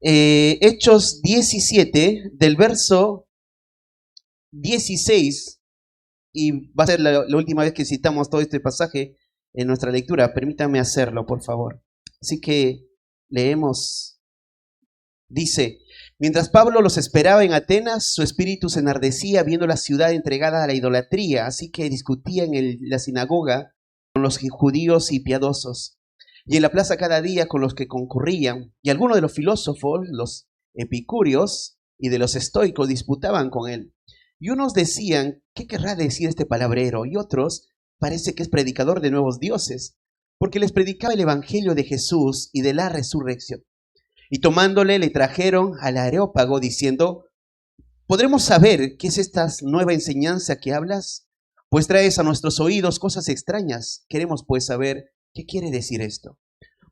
Hechos 17, del verso 16, y va a ser la última vez que citamos todo este pasaje en nuestra lectura. Permítame hacerlo, por favor. Así que leemos. Dice: mientras Pablo los esperaba en Atenas, su espíritu se enardecía viendo la ciudad entregada a la idolatría, así que discutía en la sinagoga con los judíos y piadosos, y en la plaza cada día con los que concurrían, y algunos de los filósofos, los epicúreos y de los estoicos disputaban con él. Y unos decían: ¿qué querrá decir este palabrero? Y otros: parece que es predicador de nuevos dioses, porque les predicaba el evangelio de Jesús y de la resurrección. Y tomándole, le trajeron al Areópago, diciendo: ¿podremos saber qué es esta nueva enseñanza que hablas? Pues traes a nuestros oídos cosas extrañas. Queremos pues saber qué quiere decir esto.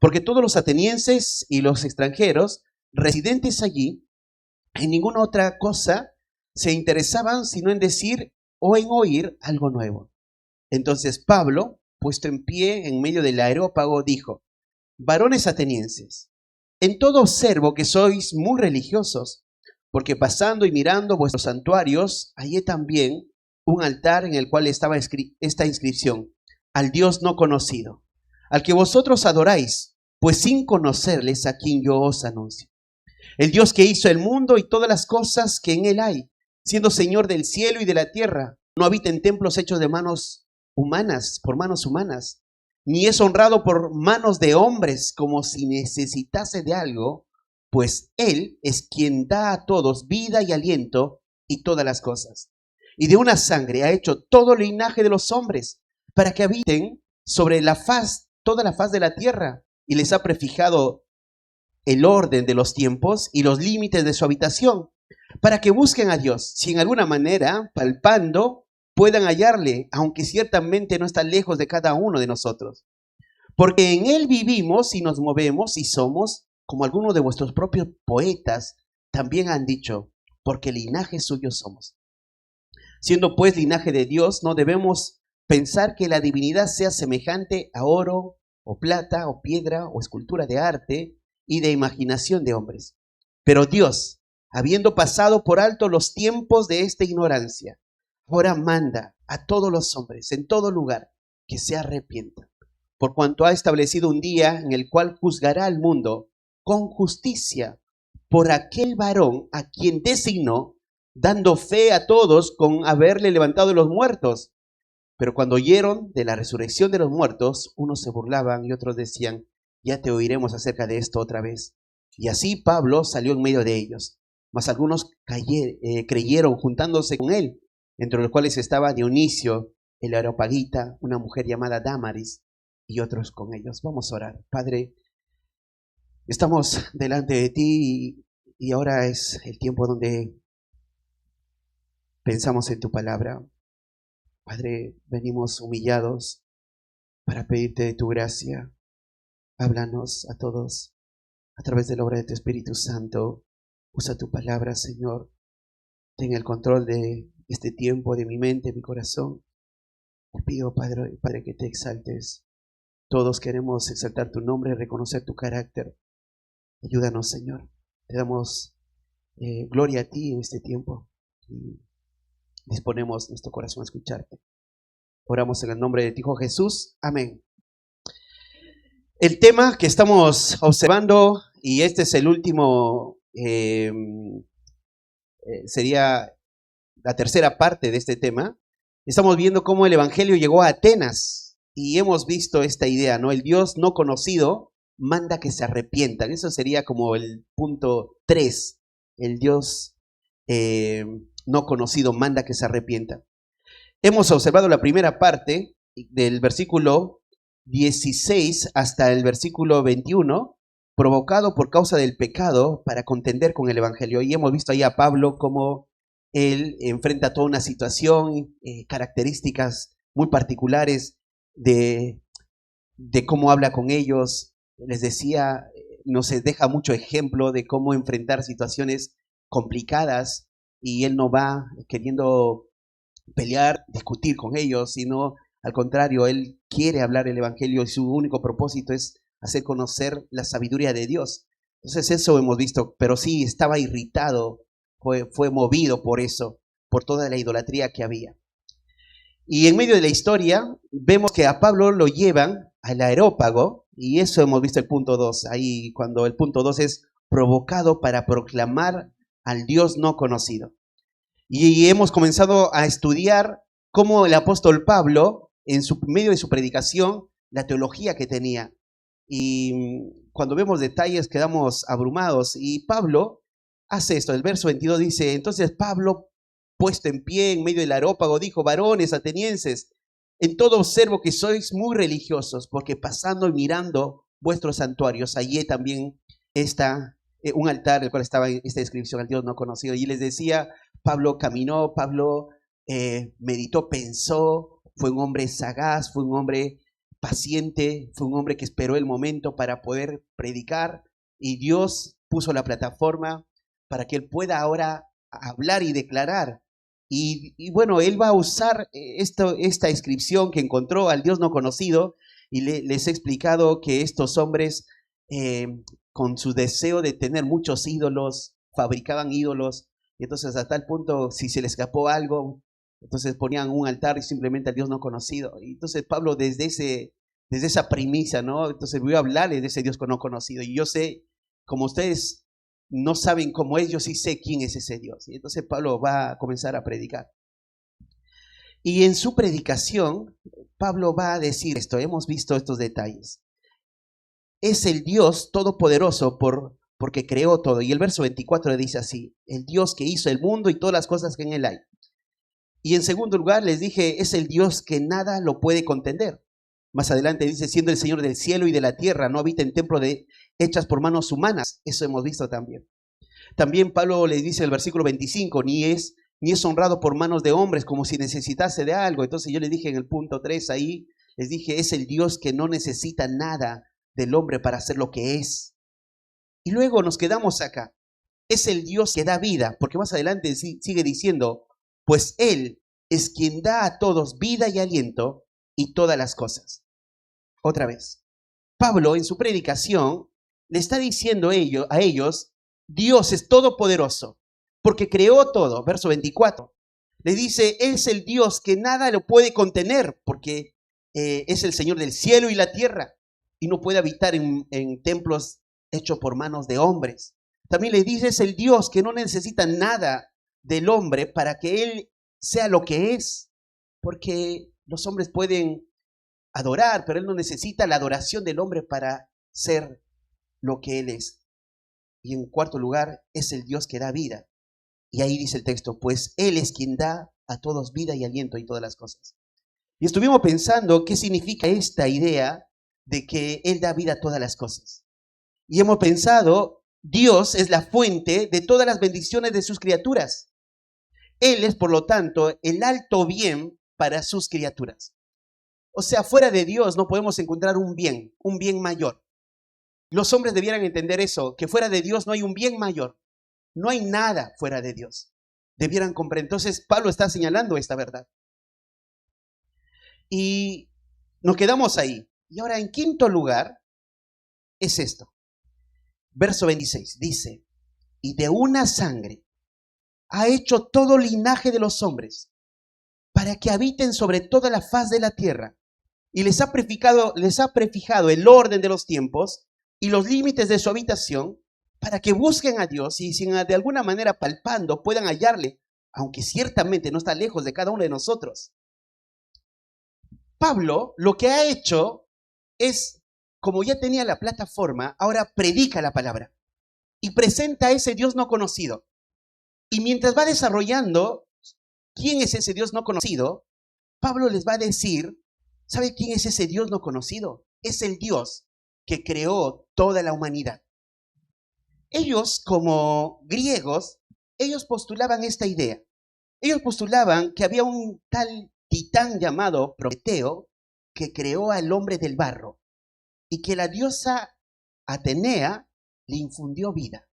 Porque todos los atenienses y los extranjeros residentes allí, en ninguna otra cosa se interesaban sino en decir o en oír algo nuevo. Entonces Pablo, puesto en pie en medio del Areópago, dijo: varones atenienses, en todo observo que sois muy religiosos, porque pasando y mirando vuestros santuarios, hallé también un altar en el cual estaba esta inscripción: al Dios no conocido, al que vosotros adoráis, pues sin conocerles a quien yo os anuncio. El Dios que hizo el mundo y todas las cosas que en él hay, siendo Señor del cielo y de la tierra, no habita en templos hechos de manos humanas, por manos humanas, ni es honrado por manos de hombres como si necesitase de algo, pues Él es quien da a todos vida y aliento y todas las cosas. Y de una sangre ha hecho todo el linaje de los hombres, para que habiten sobre la faz, toda la faz de la tierra, y les ha prefijado el orden de los tiempos y los límites de su habitación, para que busquen a Dios, si en alguna manera, palpando, puedan hallarle, aunque ciertamente no está lejos de cada uno de nosotros. Porque en Él vivimos y nos movemos y somos, como algunos de vuestros propios poetas también han dicho, porque linaje suyo somos. Siendo pues linaje de Dios, no debemos pensar que la divinidad sea semejante a oro, o plata, o piedra, o escultura de arte y de imaginación de hombres. Pero Dios, habiendo pasado por alto los tiempos de esta ignorancia, ahora manda a todos los hombres en todo lugar que se arrepientan, por cuanto ha establecido un día en el cual juzgará al mundo con justicia por aquel varón a quien designó, dando fe a todos con haberle levantado de los muertos. Pero cuando oyeron de la resurrección de los muertos, unos se burlaban y otros decían: ya te oiremos acerca de esto otra vez. Y así Pablo salió en medio de ellos. Mas algunos creyeron juntándose con él, entre los cuales estaba Dionisio, el areopagita, una mujer llamada Dámaris, y otros con ellos. Vamos a orar. Padre, estamos delante de ti y ahora es el tiempo donde pensamos en tu palabra. Padre, venimos humillados para pedirte de tu gracia. Háblanos a todos a través de la obra de tu Espíritu Santo. Usa tu palabra, Señor. Ten el control de este tiempo, de mi mente, de mi corazón. Te pido, Padre, que te exaltes. Todos queremos exaltar tu nombre, reconocer tu carácter. Ayúdanos, Señor. Te damos gloria a ti en este tiempo y disponemos nuestro corazón a escucharte. Oramos en el nombre de ti, Hijo Jesús. Amén. El tema que estamos observando, y este es el último, sería la tercera parte de este tema. Estamos viendo cómo el evangelio llegó a Atenas y hemos visto esta idea, ¿no? El Dios no conocido manda que se arrepientan. Eso sería como el punto 3. El Dios no conocido manda que se arrepientan. Hemos observado la primera parte del versículo 16 hasta el versículo 21, provocado por causa del pecado para contender con el evangelio. Y hemos visto ahí a Pablo cómo él enfrenta toda una situación, características muy particulares de cómo habla con ellos. Les decía, nos deja mucho ejemplo de cómo enfrentar situaciones complicadas, y él no va queriendo pelear, discutir con ellos, sino al contrario, él quiere hablar el evangelio y su único propósito es hacer conocer la sabiduría de Dios. Entonces eso hemos visto, pero sí estaba irritado, fue movido por eso, por toda la idolatría que había. Y en medio de la historia vemos que a Pablo lo llevan al Areópago, y eso hemos visto el punto 2, ahí cuando el punto 2 es provocado para proclamar al Dios no conocido. Y hemos comenzado a estudiar cómo el apóstol Pablo, en medio de su predicación, la teología que tenía. Y cuando vemos detalles quedamos abrumados. Y Pablo hace esto. El verso 22 dice, entonces Pablo, puesto en pie en medio del Areópago, dijo, varones atenienses, en todo observo que sois muy religiosos, porque pasando y mirando vuestros santuarios, hallé también un altar, el cual estaba en esta descripción al Dios no conocido. Y les decía, Pablo caminó, Pablo meditó, pensó, fue un hombre sagaz, fue un hombre paciente, fue un hombre que esperó el momento para poder predicar, y Dios puso la plataforma para que él pueda ahora hablar y declarar. Y bueno, él va a usar esta inscripción que encontró al Dios no conocido, y les he explicado que estos hombres, con su deseo de tener muchos ídolos, fabricaban ídolos, y entonces a tal punto, si se le escapó algo, entonces ponían un altar y simplemente al Dios no conocido. Y entonces Pablo desde esa premisa, ¿no? Entonces voy a hablarles de ese Dios no conocido. Y yo sé, como ustedes no saben cómo es, yo sí sé quién es ese Dios. Y entonces Pablo va a comenzar a predicar. Y en su predicación, Pablo va a decir esto, hemos visto estos detalles. Es el Dios todopoderoso porque creó todo. Y el verso 24 le dice así, el Dios que hizo el mundo y todas las cosas que en él hay. Y en segundo lugar les dije, es el Dios que nada lo puede contender. Más adelante dice, siendo el Señor del cielo y de la tierra, no habita en templos hechas por manos humanas. Eso hemos visto también. También Pablo le dice en el versículo 25, ni es honrado por manos de hombres como si necesitase de algo. Entonces yo le dije en el punto 3 ahí, les dije, es el Dios que no necesita nada del hombre para hacer lo que es. Y luego nos quedamos acá. Es el Dios que da vida, porque más adelante sigue diciendo, pues Él es quien da a todos vida y aliento y todas las cosas. Otra vez, Pablo en su predicación le está diciendo a ellos, Dios es todopoderoso, porque creó todo. Verso 24, le dice, es el Dios que nada lo puede contener, porque es el Señor del cielo y la tierra, y no puede habitar en templos hechos por manos de hombres. También le dice, es el Dios que no necesita nada del hombre para que Él sea lo que es, porque los hombres pueden adorar, pero Él no necesita la adoración del hombre para ser lo que Él es. Y en cuarto lugar, es el Dios que da vida. Y ahí dice el texto, pues Él es quien da a todos vida y aliento y todas las cosas. Y estuvimos pensando qué significa esta idea de que Él da vida a todas las cosas. Y hemos pensado, Dios es la fuente de todas las bendiciones de sus criaturas. Él es, por lo tanto, el alto bien para sus criaturas. O sea, fuera de Dios no podemos encontrar un bien mayor. Los hombres debieran entender eso, que fuera de Dios no hay un bien mayor. No hay nada fuera de Dios. Debieran comprender. Entonces, Pablo está señalando esta verdad. Y nos quedamos ahí. Y ahora, en quinto lugar, es esto. Verso 26 dice, y de una sangre ha hecho todo linaje de los hombres, para que habiten sobre toda la faz de la tierra, y les ha prefijado el orden de los tiempos y los límites de su habitación, para que busquen a Dios y si de alguna manera palpando puedan hallarle, aunque ciertamente no está lejos de cada uno de nosotros. Pablo lo que ha hecho es, como ya tenía la plataforma, ahora predica la palabra y presenta a ese Dios no conocido. Y mientras va desarrollando quién es ese Dios no conocido, Pablo les va a decir, ¿sabe quién es ese Dios no conocido? Es el Dios que creó toda la humanidad. Ellos, como griegos, ellos postulaban esta idea. Ellos postulaban que había un tal titán llamado Prometeo que creó al hombre del barro y que la diosa Atenea le infundió vida.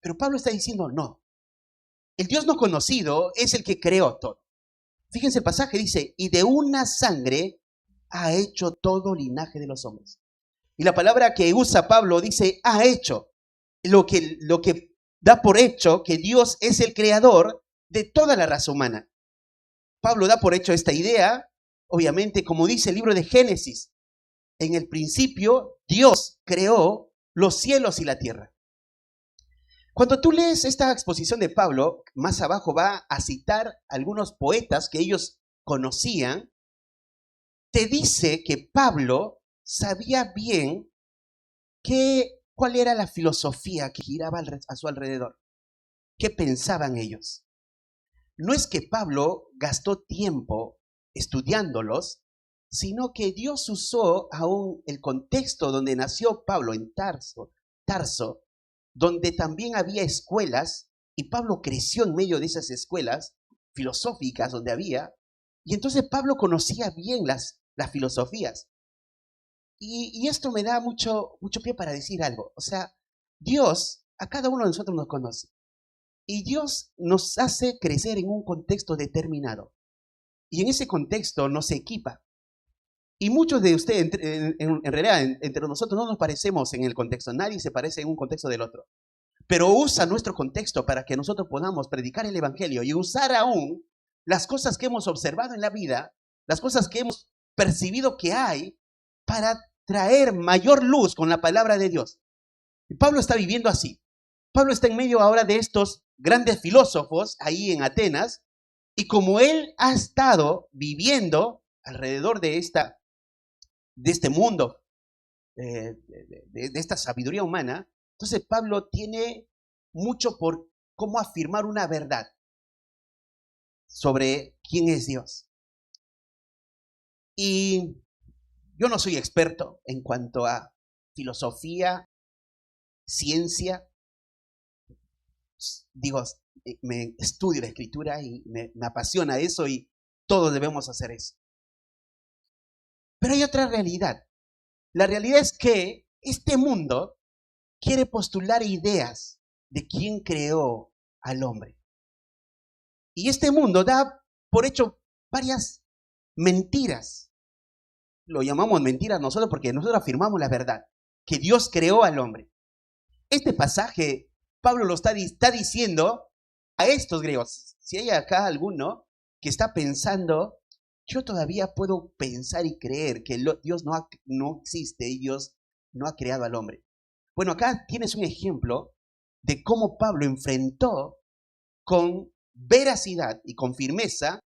Pero Pablo está diciendo, no. El Dios no conocido es el que creó todo. Fíjense el pasaje, dice, y de una sangre ha hecho todo linaje de los hombres. Y la palabra que usa Pablo dice, ha hecho. lo que da por hecho que Dios es el creador de toda la raza humana. Pablo da por hecho esta idea, obviamente, como dice el libro de Génesis. En el principio, Dios creó los cielos y la tierra. Cuando tú lees esta exposición de Pablo, más abajo va a citar algunos poetas que ellos conocían. Te dice que Pablo sabía bien cuál era la filosofía que giraba a su alrededor. ¿Qué pensaban ellos? No es que Pablo gastó tiempo estudiándolos, sino que Dios usó aún el contexto donde nació Pablo en Tarso, donde también había escuelas, y Pablo creció en medio de esas escuelas filosóficas donde había, y entonces Pablo conocía bien las filosofías. Y esto me da mucho pie para decir algo. O sea, Dios a cada uno de nosotros nos conoce. Y Dios nos hace crecer en un contexto determinado. Y en ese contexto nos equipa. Y muchos de ustedes, en realidad, entre nosotros no nos parecemos en el contexto. Nadie se parece en un contexto del otro. Pero usa nuestro contexto para que nosotros podamos predicar el evangelio y usar aún las cosas que hemos observado en la vida, las cosas que hemos percibido que hay, para traer mayor luz con la palabra de Dios. Y Pablo está viviendo así. Pablo está en medio ahora de estos grandes filósofos ahí en Atenas, y como él ha estado viviendo alrededor de este mundo, de esta sabiduría humana, entonces Pablo tiene mucho por cómo afirmar una verdad sobre quién es Dios. Y yo no soy experto en cuanto a filosofía, ciencia. Digo, me estudio la escritura y me apasiona eso, y todos debemos hacer eso. Pero hay otra realidad. La realidad es que este mundo quiere postular ideas de quién creó al hombre. Y este mundo da por hecho varias mentiras. Lo llamamos mentiras nosotros porque nosotros afirmamos la verdad, que Dios creó al hombre. Este pasaje, Pablo lo está diciendo a estos griegos. Si hay acá alguno que está pensando, yo todavía puedo pensar y creer que Dios no existe y Dios no ha creado al hombre. Bueno, acá tienes un ejemplo de cómo Pablo enfrentó con veracidad y con firmeza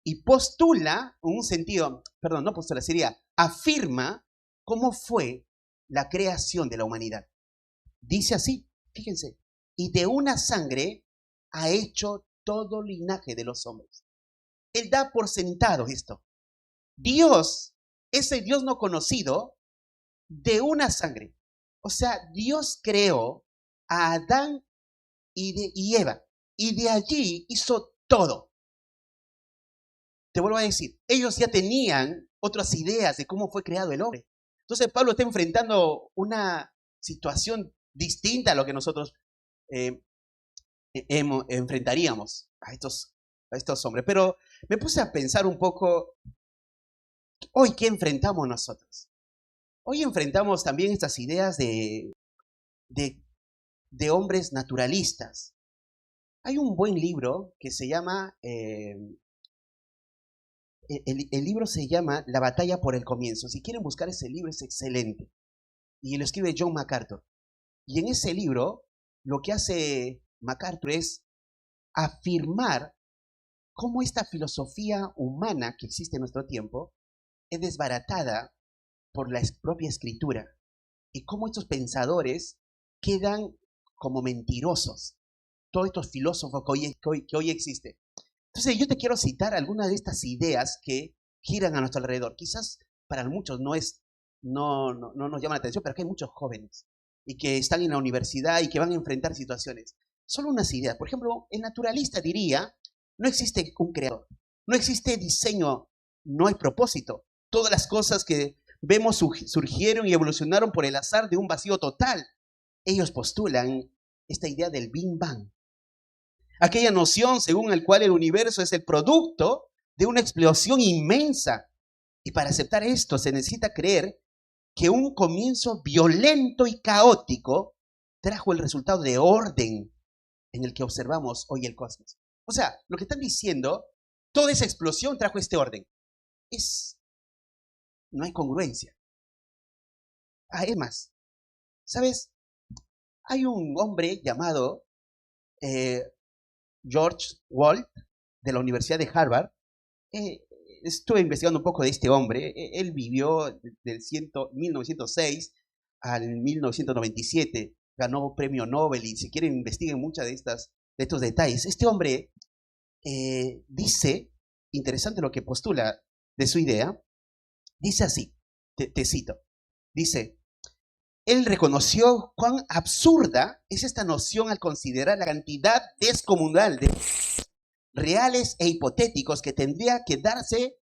y postula en un sentido, perdón, no postula, sería afirma cómo fue la creación de la humanidad. Dice así, fíjense, y de una sangre ha hecho todo linaje de los hombres. Él da por sentado esto. Dios, ese Dios no conocido, de una sangre. O sea, Dios creó a Adán y Eva, y de allí hizo todo. Te vuelvo a decir, ellos ya tenían otras ideas de cómo fue creado el hombre. Entonces Pablo está enfrentando una situación distinta a lo que nosotros enfrentaríamos a estos hombres. Pero me puse a pensar un poco, hoy, ¿qué enfrentamos nosotros? Hoy enfrentamos también estas ideas de hombres naturalistas. Hay un buen libro que se llama, el libro se llama La batalla por el comienzo. Si quieren buscar ese libro, es excelente. Y lo escribe John MacArthur. Y en ese libro, lo que hace MacArthur es afirmar cómo esta filosofía humana que existe en nuestro tiempo es desbaratada por la propia escritura, y cómo estos pensadores quedan como mentirosos, todos estos filósofos que hoy existen. Entonces yo te quiero citar algunas de estas ideas que giran a nuestro alrededor. Quizás para muchos no nos llama la atención, pero aquí hay muchos jóvenes y que están en la universidad y que van a enfrentar situaciones. Solo unas ideas. Por ejemplo, el naturalista diría, no existe un creador, no existe diseño, no hay propósito. Todas las cosas que vemos surgieron y evolucionaron por el azar de un vacío total. Ellos postulan esta idea del Big Bang. Aquella noción según la cual el universo es el producto de una explosión inmensa. Y para aceptar esto se necesita creer que un comienzo violento y caótico trajo el resultado de orden en el que observamos hoy el cosmos. O sea, lo que están diciendo, toda esa explosión trajo este orden. No hay congruencia. Es más, ¿sabes? Hay un hombre llamado George Walt, de la Universidad de Harvard. Estuve investigando un poco de este hombre. Él vivió del 1906 al 1997. Ganó premio Nobel y si quieren investiguen muchos de estos detalles. Este hombre dice, interesante lo que postula de su idea, dice así, te cito, dice: él reconoció cuán absurda es esta noción al considerar la cantidad descomunal de reales e hipotéticos que tendría que darse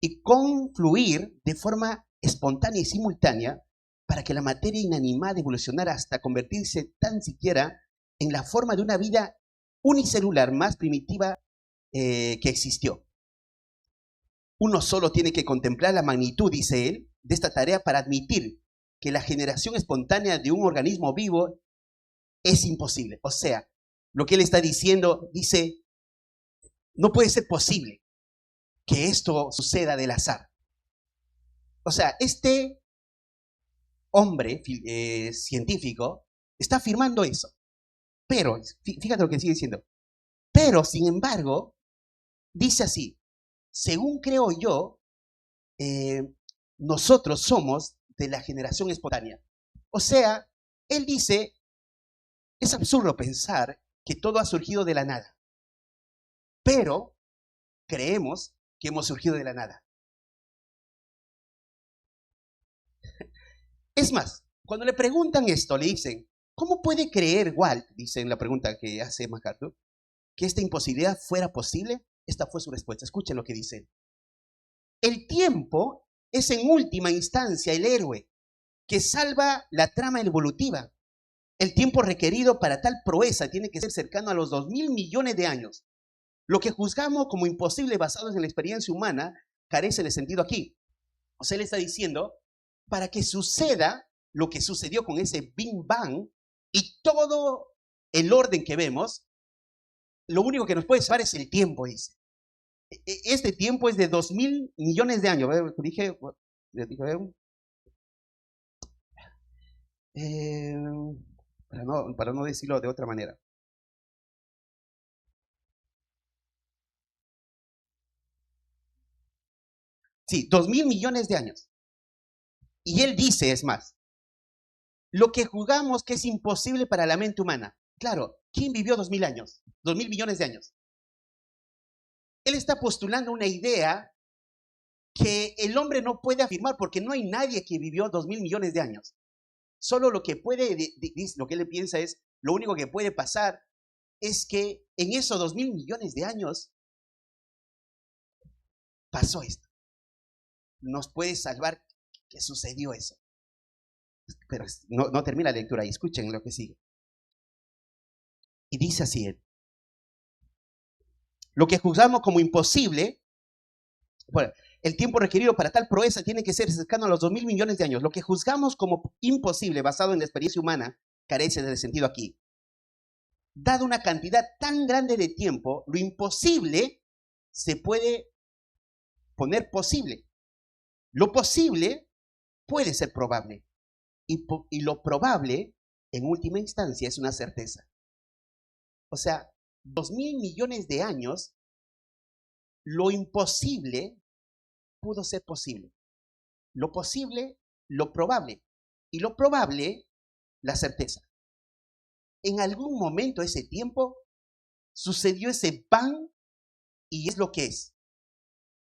y confluir de forma espontánea y simultánea para que la materia inanimada evolucionara hasta convertirse tan siquiera en la forma de una vida unicelular más primitiva que existió. Uno solo tiene que contemplar la magnitud, dice él, de esta tarea para admitir que la generación espontánea de un organismo vivo es imposible. O sea, lo que él está diciendo, dice, no puede ser posible que esto suceda del azar. O sea, este hombre científico está afirmando eso. Pero, fíjate lo que sigue diciendo. Pero, sin embargo, dice así: según creo yo, nosotros somos de la generación espontánea. O sea, él dice, es absurdo pensar que todo ha surgido de la nada. Pero creemos que hemos surgido de la nada. Es más, cuando le preguntan esto, le dicen, ¿cómo puede creer Walt, dice en la pregunta que hace MacArthur, que esta imposibilidad fuera posible? Esta fue su respuesta. Escuchen lo que dice. El tiempo es en última instancia el héroe que salva la trama evolutiva. El tiempo requerido para tal proeza tiene que ser cercano a los 2.000 millones de años. Lo que juzgamos como imposible basados en la experiencia humana carece de sentido aquí. O sea, él está diciendo, para que suceda lo que sucedió con ese Big Bang y todo el orden que vemos, lo único que nos puede salvar es el tiempo, dice. Este tiempo es de 2.000 millones de años. Dije, para no decirlo de otra manera. Sí, 2.000 millones de años. Y él dice, es más, lo que juzgamos que es imposible para la mente humana. Claro, ¿quién vivió 2.000 años? 2.000 millones de años. Él está postulando una idea que el hombre no puede afirmar porque no hay nadie que vivió 2.000 millones de años. Solo lo que puede, lo que él piensa es, lo único que puede pasar es que en esos 2.000 millones de años pasó esto. Nos puede salvar que sucedió eso. Pero no termina la lectura ahí, escuchen lo que sigue. Y dice así él: lo que juzgamos como imposible, bueno, el tiempo requerido para tal proeza tiene que ser cercano a los 2.000 millones de años. Lo que juzgamos como imposible basado en la experiencia humana carece de sentido aquí. Dada una cantidad tan grande de tiempo, lo imposible se puede poner posible. Lo posible puede ser probable. Y lo probable, en última instancia, es una certeza. O sea, 2.000 millones de años, lo imposible pudo ser posible. Lo posible, lo probable. Y lo probable, la certeza. En algún momento de ese tiempo, sucedió ese pan y es lo que es.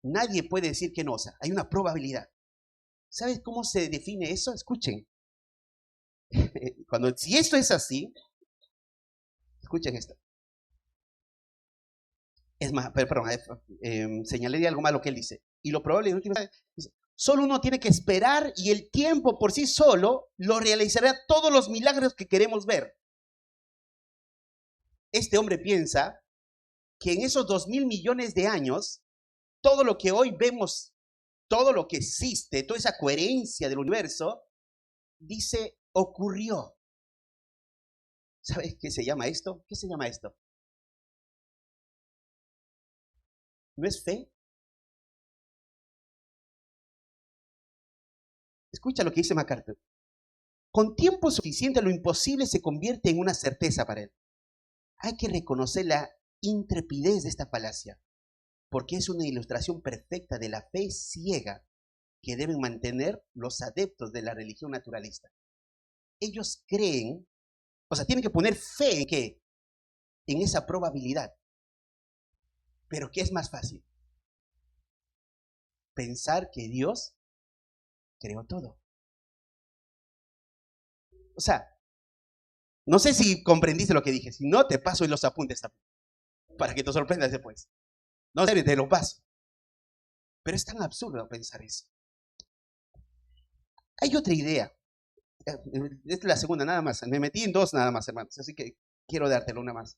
Nadie puede decir que no, o sea, hay una probabilidad. ¿Sabes cómo se define eso? Escuchen. Si esto es así, escuchen esto. Es más, perdón, señalé algo más lo que él dice. Y lo probable, en última, solo uno tiene que esperar y el tiempo por sí solo lo realizará todos los milagros que queremos ver. Este hombre piensa que en esos 2.000 millones de años, todo lo que hoy vemos, todo lo que existe, toda esa coherencia del universo, dice, ocurrió. ¿Sabes qué se llama esto? ¿Qué se llama esto? ¿No es fe? Escucha lo que dice MacArthur. Con tiempo suficiente lo imposible se convierte en una certeza para él. Hay que reconocer la intrepidez de esta falacia, porque es una ilustración perfecta de la fe ciega que deben mantener los adeptos de la religión naturalista. Ellos creen, o sea, tienen que poner fe en qué, en esa probabilidad. Pero ¿qué es más fácil? Pensar que Dios creó todo. O sea, no sé si comprendiste lo que dije. Si no, te paso y los apuntes también, para que te sorprendas después. No sé, te lo paso. Pero es tan absurdo pensar eso. Hay otra idea. Esta es la segunda, nada más. Me metí en dos nada más, hermanos. Así que quiero dártelo una más.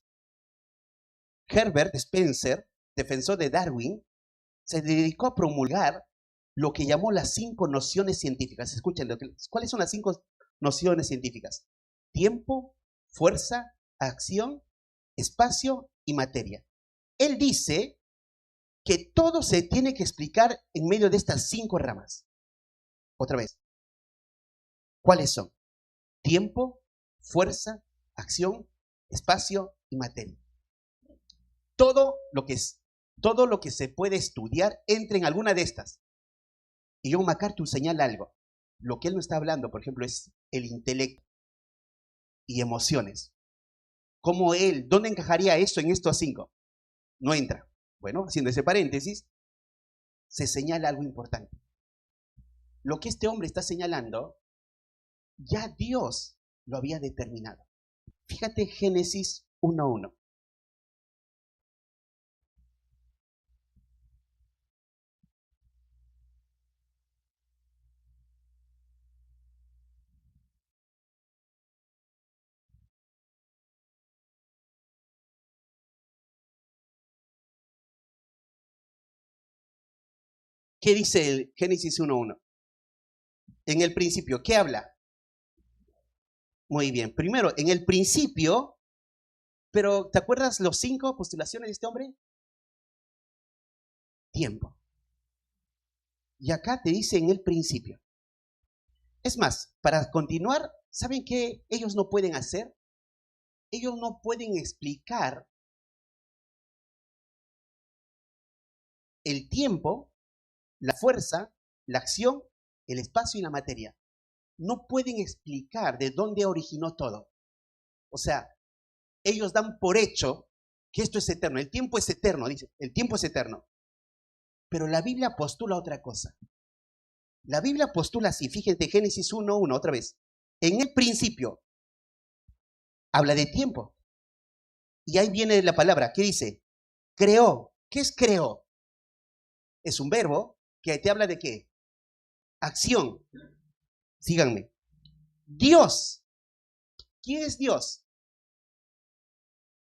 Herbert Spencer, defensor de Darwin, se dedicó a promulgar lo que llamó las 5 nociones científicas. Escuchen, ¿cuáles son las 5 nociones científicas? Tiempo, fuerza, acción, espacio y materia. Él dice que todo se tiene que explicar en medio de estas 5 ramas. Otra vez. ¿Cuáles son? Tiempo, fuerza, acción, espacio y materia. Todo lo que se puede estudiar entra en alguna de estas. Y John MacArthur señala algo. Lo que él no está hablando, por ejemplo, es el intelecto y emociones. ¿Cómo él, dónde encajaría eso en estos 5? No entra. Bueno, haciendo ese paréntesis, se señala algo importante. Lo que este hombre está señalando, ya Dios lo había determinado. Fíjate Génesis 1:1. ¿Qué dice el Génesis 1:1? En el principio, ¿qué habla? Muy bien. Primero, en el principio, pero ¿te acuerdas los 5 postulaciones de este hombre? Tiempo. Y acá te dice en el principio. Es más, para continuar, ¿saben qué ellos no pueden hacer? Ellos no pueden explicar el tiempo, la fuerza, la acción, el espacio y la materia. No pueden explicar de dónde originó todo. O sea, ellos dan por hecho que esto es eterno. El tiempo es eterno, dice. El tiempo es eterno. Pero la Biblia postula otra cosa. La Biblia postula así, fíjense, Génesis 1:1, otra vez. En el principio, habla de tiempo. Y ahí viene la palabra, ¿qué dice? Creó. ¿Qué es creó? Es un verbo que te habla de qué? Acción. Síganme. Dios. ¿Quién es Dios?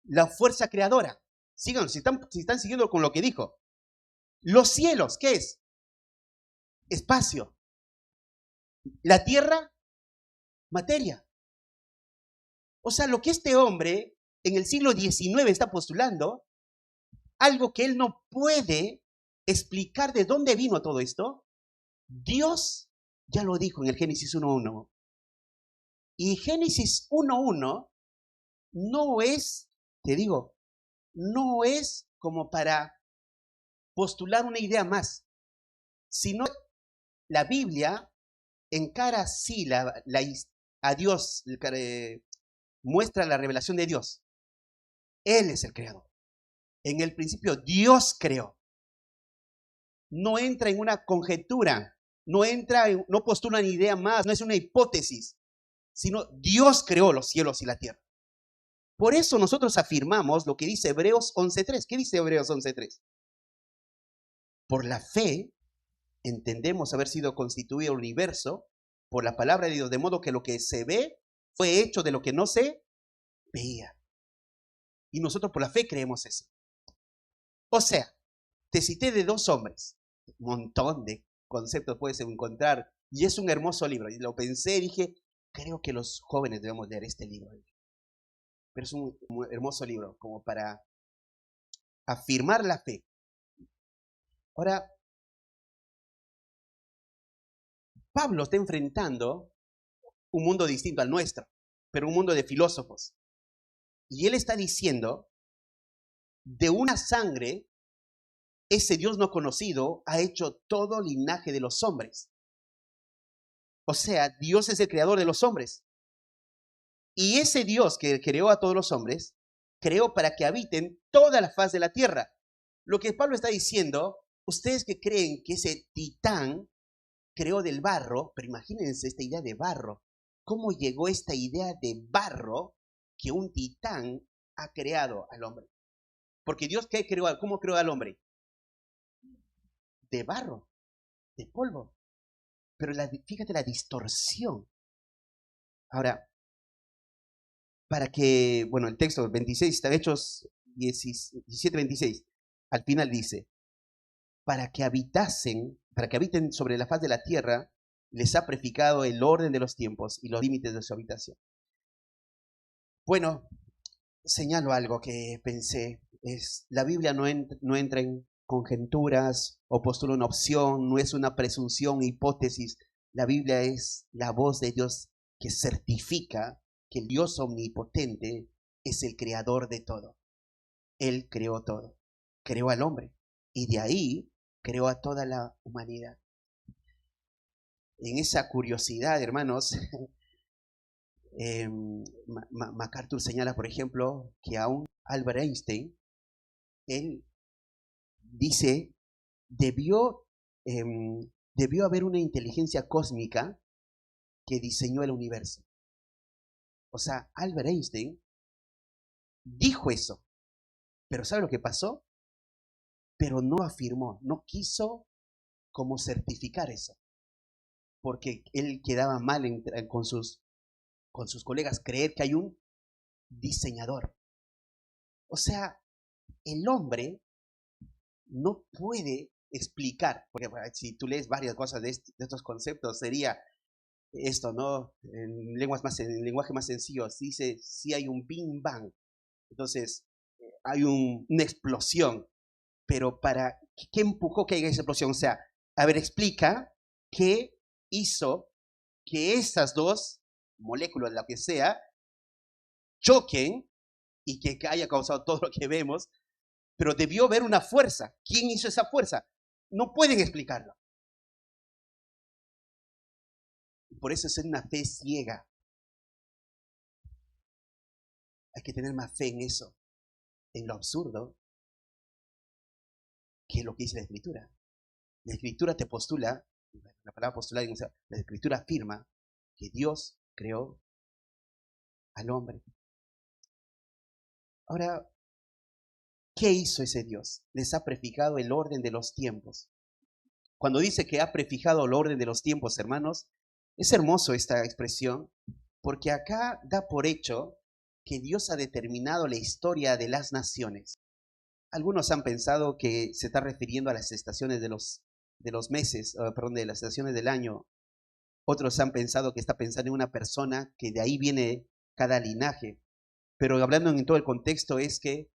La fuerza creadora. Síganme, si están siguiendo con lo que dijo. Los cielos, ¿qué es? Espacio. La tierra, materia. O sea, lo que este hombre en el siglo XIX está postulando, algo que él no puede explicar de dónde vino todo esto, Dios ya lo dijo en el Génesis 1:1. Y Génesis 1:1 no es, te digo, no es como para postular una idea más, sino la Biblia encara así a Dios, muestra la revelación de Dios. Él es el creador. En el principio Dios creó. No entra en una conjetura, no postula una idea más, no es una hipótesis, sino Dios creó los cielos y la tierra. Por eso nosotros afirmamos lo que dice Hebreos 11:3. ¿Qué dice Hebreos 11:3? Por la fe entendemos haber sido constituido el universo por la palabra de Dios, de modo que lo que se ve fue hecho de lo que no se veía. Y nosotros por la fe creemos eso. O sea, te cité de 2 hombres, un montón de conceptos puedes encontrar, y es un hermoso libro. Y lo pensé y dije, creo que los jóvenes debemos leer este libro. pero es un hermoso libro como para afirmar la fe. Ahora, Pablo está enfrentando un mundo distinto al nuestro, pero un mundo de filósofos. Y él está diciendo, de una sangre, ese Dios no conocido ha hecho todo linaje de los hombres. O sea, Dios es el creador de los hombres. Y ese Dios que creó a todos los hombres, creó para que habiten toda la faz de la tierra. Lo que Pablo está diciendo, ustedes que creen que ese titán creó del barro, pero imagínense esta idea de barro. ¿Cómo llegó esta idea de barro que un titán ha creado al hombre? Porque Dios, ¿cómo creó al hombre? De barro, de polvo. Pero fíjate la distorsión. Ahora, para que, bueno, el texto 26, está Hechos 17, 26, al final dice, para que habiten sobre la faz de la tierra, les ha prefijado el orden de los tiempos y los límites de su habitación. Bueno, señalo algo que pensé, la Biblia no entra en conjeturas o postula una opción, no es una presunción, hipótesis. La Biblia es la voz de Dios que certifica que el Dios omnipotente es el creador de todo. Él creó todo, creó al hombre y de ahí creó a toda la humanidad. En esa curiosidad, hermanos, MacArthur señala, por ejemplo, que aún Albert Einstein, él dice, debió haber una inteligencia cósmica que diseñó el universo. O sea, Albert Einstein dijo eso, pero ¿sabe lo que pasó? Pero no afirmó, no quiso como certificar eso, porque él quedaba mal con sus colegas creer que hay un diseñador. O sea, el hombre no puede explicar, porque si tú lees varias cosas de estos conceptos, sería esto, ¿no? En lenguaje más sencillo, se dice si hay un Big Bang, entonces hay una explosión, pero ¿qué empujó que haya esa explosión? O sea, a ver, explica qué hizo que esas dos moléculas, lo que sea, choquen y que haya causado todo lo que vemos, pero debió haber una fuerza. ¿Quién hizo esa fuerza? No pueden explicarlo. Por eso es una fe ciega. Hay que tener más fe en eso, en lo absurdo, que lo que dice la Escritura. La Escritura te postula, la palabra postular, la Escritura afirma que Dios creó al hombre. Ahora, ¿qué hizo ese Dios? Les ha prefijado el orden de los tiempos. Cuando dice que ha prefijado el orden de los tiempos, hermanos, es hermoso esta expresión, porque acá da por hecho que Dios ha determinado la historia de las naciones. Algunos han pensado que se está refiriendo a las estaciones de los meses, de las estaciones del año. Otros han pensado que está pensando en una persona, que de ahí viene cada linaje. Pero hablando en todo el contexto es que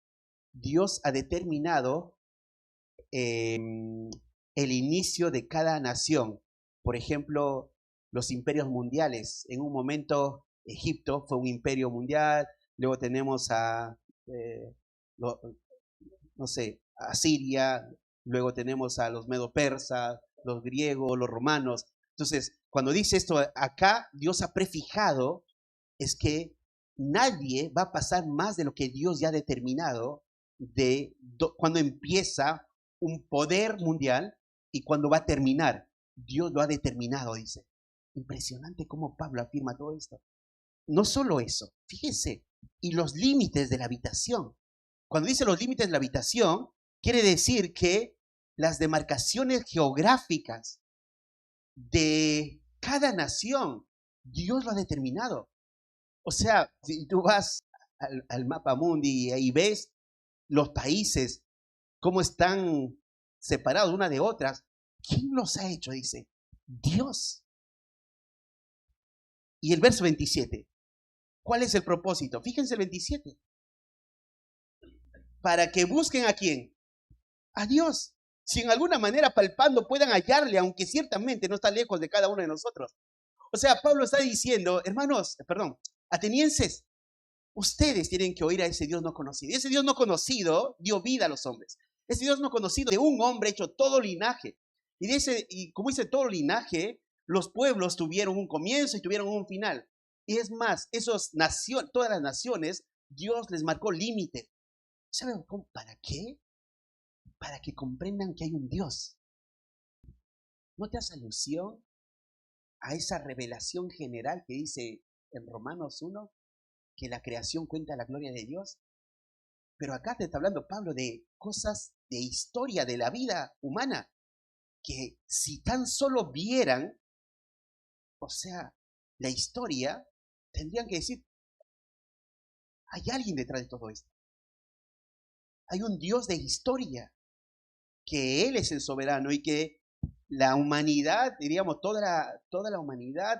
Dios ha determinado el inicio de cada nación. Por ejemplo, los imperios mundiales. En un momento Egipto fue un imperio mundial, luego tenemos a Siria, luego tenemos a los medo-persas, los griegos, los romanos. Entonces, cuando dice esto acá, Dios ha prefijado, es que nadie va a pasar más de lo que Dios ya ha determinado de cuando empieza un poder mundial y cuando va a terminar. Dios lo ha determinado, dice. Impresionante cómo Pablo afirma todo esto. No solo eso, fíjese, y los límites de la habitación. Cuando dice los límites de la habitación, quiere decir que las demarcaciones geográficas de cada nación, Dios lo ha determinado. O sea, si tú vas al mapa mundi y ahí ves los países, cómo están separados una de otras, ¿quién los ha hecho? Dice, Dios. Y el verso 27, ¿Cuál es el propósito? Fíjense el 27. Para que busquen ¿a quién? A Dios. Si en alguna manera palpando puedan hallarle, aunque ciertamente no está lejos de cada uno de nosotros. O sea, Pablo está diciendo, hermanos, atenienses, ustedes tienen que oír a ese Dios no conocido. Y ese Dios no conocido dio vida a los hombres. Ese Dios no conocido de un hombre hecho todo linaje. Y como dice todo linaje, los pueblos tuvieron un comienzo y tuvieron un final. Y es más, todas las naciones, Dios les marcó límite. ¿Saben para qué? Para que comprendan que hay un Dios. ¿No te hace alusión a esa revelación general que dice en Romanos 1, que la creación cuenta la gloria de Dios? Pero acá te está hablando Pablo de cosas de historia de la vida humana, que si tan solo vieran, o sea, la historia, tendrían que decir, hay alguien detrás de todo esto. Hay un Dios de historia, que Él es el soberano y que la humanidad, diríamos, toda la humanidad,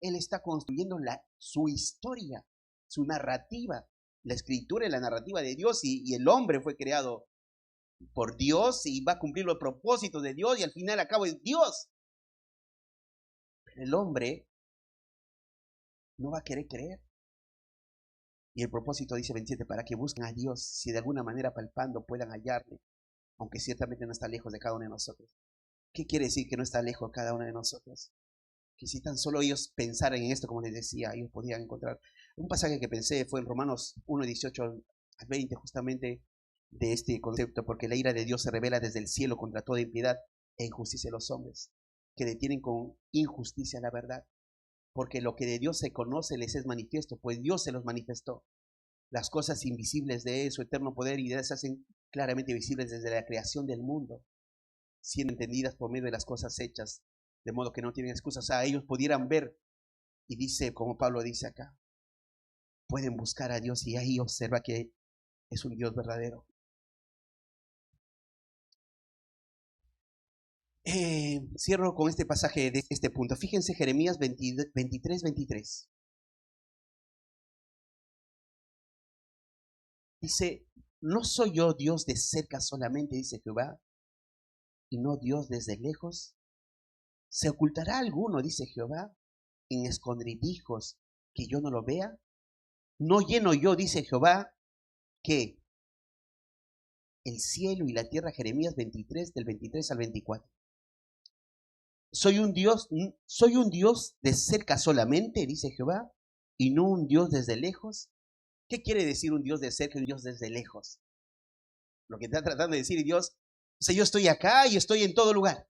Él está construyendo su historia, su narrativa. La escritura es la narrativa de Dios y el hombre fue creado por Dios y va a cumplir los propósitos de Dios y al final al cabo es Dios. Pero el hombre no va a querer creer. Y el propósito dice 27, para que busquen a Dios, si de alguna manera palpando puedan hallarle, aunque ciertamente no está lejos de cada uno de nosotros. ¿Qué quiere decir que no está lejos de cada uno de nosotros? Que si tan solo ellos pensaran en esto, como les decía, ellos podían encontrar. Un pasaje que pensé fue en Romanos 1, 18 al 20, justamente de este concepto, porque la ira de Dios se revela desde el cielo contra toda impiedad e injusticia de los hombres, que detienen con injusticia la verdad. Porque lo que de Dios se conoce les es manifiesto, pues Dios se los manifestó. Las cosas invisibles de su eterno poder y de se hacen claramente visibles desde la creación del mundo, siendo entendidas por medio de las cosas hechas, de modo que no tienen excusas. O sea, ellos pudieran ver, y dice, como Pablo dice acá, pueden buscar a Dios y ahí observa que es un Dios verdadero. Cierro con este pasaje de este punto. Fíjense Jeremías 23, 23. Dice, ¿no soy yo Dios de cerca solamente, dice Jehová, y no Dios desde lejos? ¿Se ocultará alguno, dice Jehová, en escondrijos que yo no lo vea? ¿No lleno yo, dice Jehová, que el cielo y la tierra? Jeremías 23, del 23 al 24. Soy un Dios de cerca solamente, dice Jehová, y no un Dios desde lejos. ¿Qué quiere decir un Dios de cerca y un Dios desde lejos? Lo que está tratando de decir Dios, o sea, yo estoy acá y estoy en todo lugar.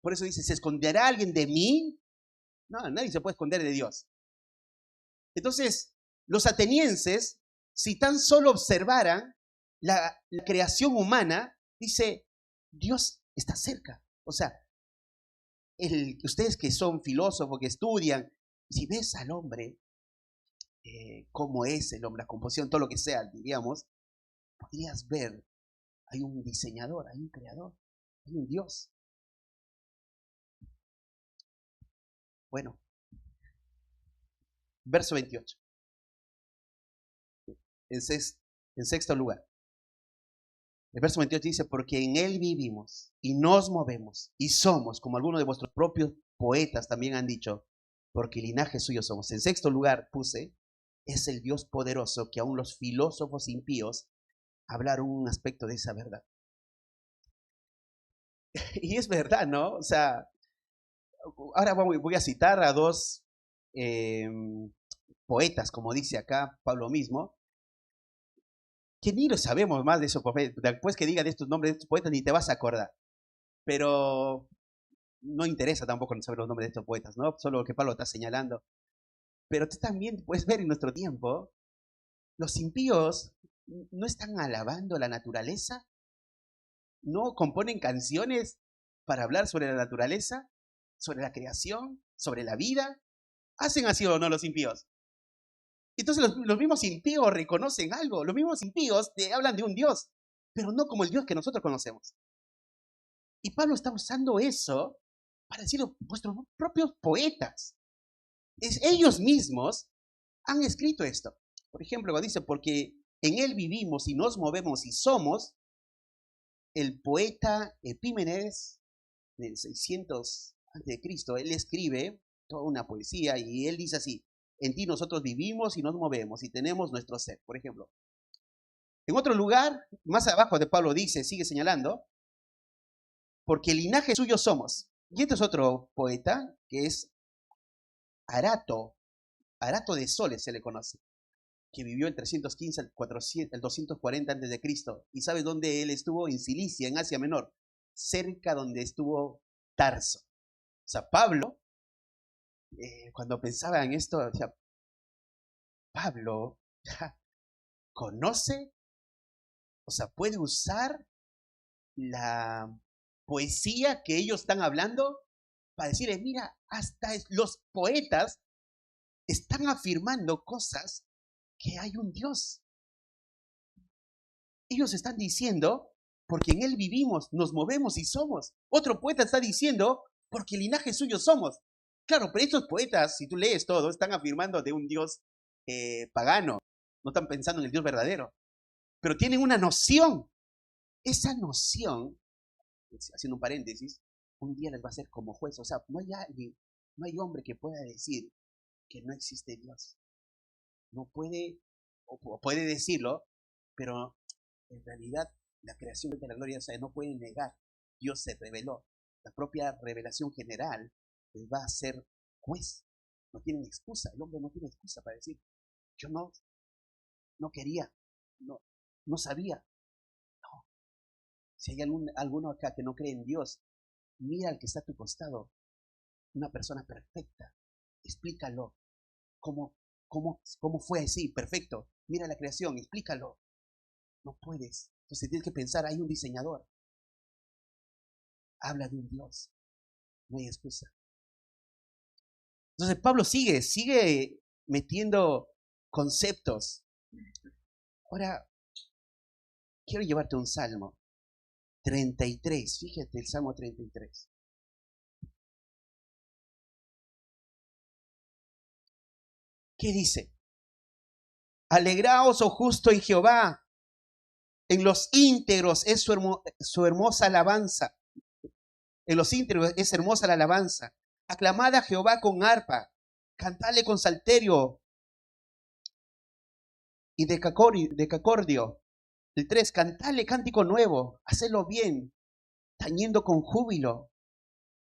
Por eso dice, ¿se esconderá alguien de mí? No, nadie se puede esconder de Dios. Entonces, los atenienses, si tan solo observaran la creación humana, dice, Dios está cerca. O sea, ustedes que son filósofos, que estudian, si ves al hombre, cómo es el hombre, la composición, todo lo que sea, diríamos, podrías ver, hay un diseñador, hay un creador, hay un Dios. Bueno, verso 28. En sexto lugar. El verso 28 dice, porque en Él vivimos y nos movemos y somos, como algunos de vuestros propios poetas también han dicho, porque linaje suyo somos. En sexto lugar puse, es el Dios poderoso que aún los filósofos impíos hablaron un aspecto de esa verdad. Y es verdad, ¿no? O sea, ahora voy a citar a dos poetas, como dice acá Pablo mismo, que ni lo sabemos más de esos poetas. Después que diga de estos nombres de estos poetas ni te vas a acordar. Pero no interesa tampoco saber los nombres de estos poetas, ¿no? Solo lo que Pablo está señalando. Pero tú también puedes ver en nuestro tiempo, los impíos no están alabando la naturaleza, no componen canciones para hablar sobre la naturaleza, sobre la creación, sobre la vida. ¿Hacen así o no los impíos? Entonces los mismos impíos reconocen algo, los mismos impíos te hablan de un Dios, pero no como el Dios que nosotros conocemos. Y Pablo está usando eso para decir vuestros propios poetas. Ellos mismos han escrito esto. Por ejemplo, cuando dice, porque en él vivimos y nos movemos y somos, el poeta Epímenes, del 600 a.C., él escribe toda una poesía y él dice así, en ti nosotros vivimos y nos movemos y tenemos nuestro ser. Por ejemplo, en otro lugar, más abajo de Pablo dice, sigue señalando, porque el linaje suyo somos. Y este es otro poeta que es Arato de Soles se le conoce, que vivió el 315 al 240 a.C. ¿Y sabes dónde él estuvo? En Cilicia, en Asia Menor, cerca donde estuvo Tarso. O sea, Pablo, cuando pensaba en esto, o sea, Pablo conoce, o sea, puede usar la poesía que ellos están hablando para decirles, mira, hasta los poetas están afirmando cosas que hay un Dios. Ellos están diciendo, porque en Él vivimos, nos movemos y somos. Otro poeta está diciendo, porque el linaje suyo somos. Claro, pero estos poetas, si tú lees todo, están afirmando de un Dios pagano. No están pensando en el Dios verdadero. Pero tienen una noción. Esa noción, haciendo un paréntesis, un día les va a ser como juez. O sea, no hay hombre que pueda decir que no existe Dios. No puede, o puede decirlo, pero en realidad la creación de la gloria, o sea, no pueden negar. Dios se reveló. La propia revelación general les va a ser juez. No tienen excusa. El hombre no tiene excusa para decir, yo no quería, no sabía. No. Si hay alguno acá que no cree en Dios, mira al que está a tu costado, una persona perfecta. Explícalo. ¿Cómo fue así? Perfecto. Mira la creación, explícalo. No puedes. Entonces tienes que pensar, hay un diseñador. Habla de un Dios. No hay excusa. Entonces Pablo sigue metiendo conceptos. Ahora, quiero llevarte a un Salmo 33. Fíjate, el Salmo 33. ¿Qué dice? Alegraos, oh justo, en Jehová. En los íntegros es su hermosa alabanza. En los íntegros es hermosa la alabanza. Aclamad a Jehová con arpa. Cantadle con salterio y decacordio. El 3, cantadle cántico nuevo. Hacedlo bien, tañendo con júbilo.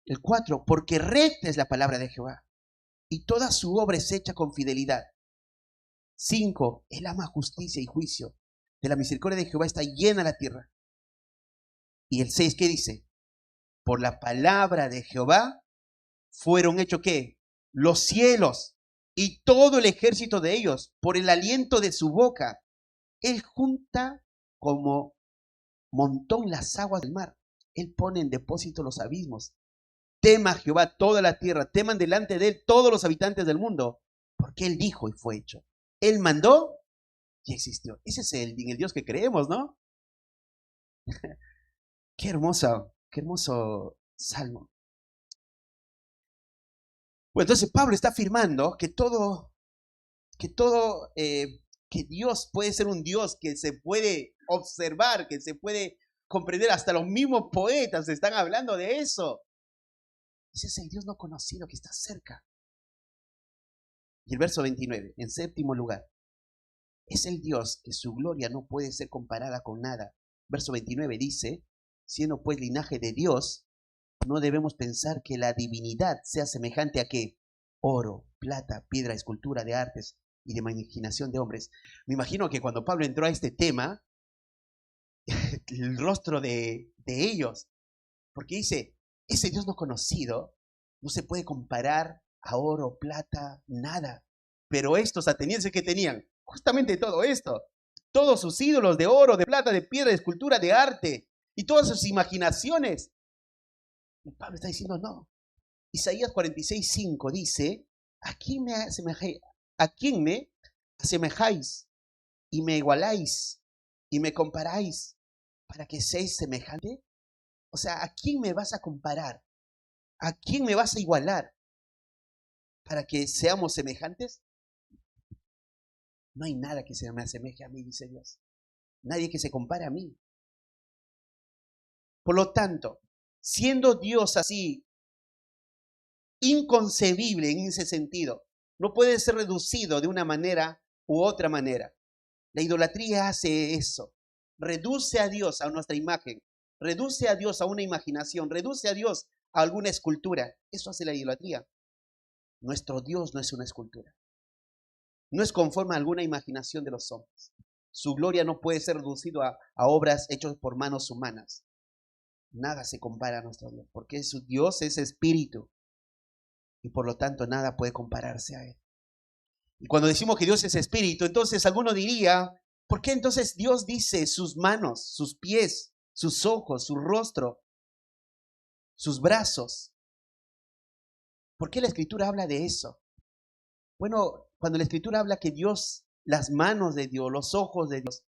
El 4, porque recta es la palabra de Jehová y toda su obra es hecha con fidelidad. 5, él ama justicia y juicio. De la misericordia de Jehová está llena la tierra. Y el 6, ¿qué dice? Por la palabra de Jehová fueron hechos, ¿qué? Los cielos y todo el ejército de ellos, por el aliento de su boca. Él junta como montón las aguas del mar. Él pone en depósito los abismos. Tema Jehová toda la tierra, teman delante de él todos los habitantes del mundo, porque él dijo y fue hecho. Él mandó y existió. Ese es el Dios que creemos, ¿no? Qué hermoso salmo. Bueno, entonces Pablo está afirmando que que Dios puede ser un Dios que se puede observar, que se puede comprender. Hasta los mismos poetas están hablando de eso. Ese es el Dios no conocido que está cerca. Y el verso 29, en séptimo lugar, es el Dios que su gloria no puede ser comparada con nada. Verso 29 dice, siendo pues linaje de Dios, no debemos pensar que la divinidad sea semejante a ¿qué? Oro, plata, piedra, escultura de artes y de imaginación de hombres. Me imagino que cuando Pablo entró a este tema, el rostro de ellos, porque dice, ese Dios no conocido no se puede comparar a oro, plata, nada. Pero estos atenienses que tenían justamente todo esto, todos sus ídolos de oro, de plata, de piedra, de escultura, de arte y todas sus imaginaciones. Y Pablo está diciendo no. Isaías 46:5 dice, ¿a quién me asemejáis y me igualáis y me comparáis para que seáis semejante? O sea, ¿a quién me vas a comparar? ¿A quién me vas a igualar para que seamos semejantes? No hay nada que se me asemeje a mí, dice Dios. Nadie que se compare a mí. Por lo tanto, siendo Dios así, inconcebible en ese sentido, no puede ser reducido de una manera u otra manera. La idolatría hace eso. Reduce a Dios a nuestra imagen. Reduce a Dios a una imaginación. Reduce a Dios a alguna escultura. Eso hace la idolatría. Nuestro Dios no es una escultura. No es conforme a alguna imaginación de los hombres. Su gloria no puede ser reducido a obras hechas por manos humanas. Nada se compara a nuestro Dios, porque su Dios es espíritu y por lo tanto nada puede compararse a él. Y cuando decimos que Dios es espíritu, entonces alguno diría, ¿por qué entonces Dios dice sus manos, sus pies, sus ojos, su rostro, sus brazos? ¿Por qué la Escritura habla de eso? Bueno, cuando la Escritura habla que Dios, las manos de Dios, los ojos de Dios,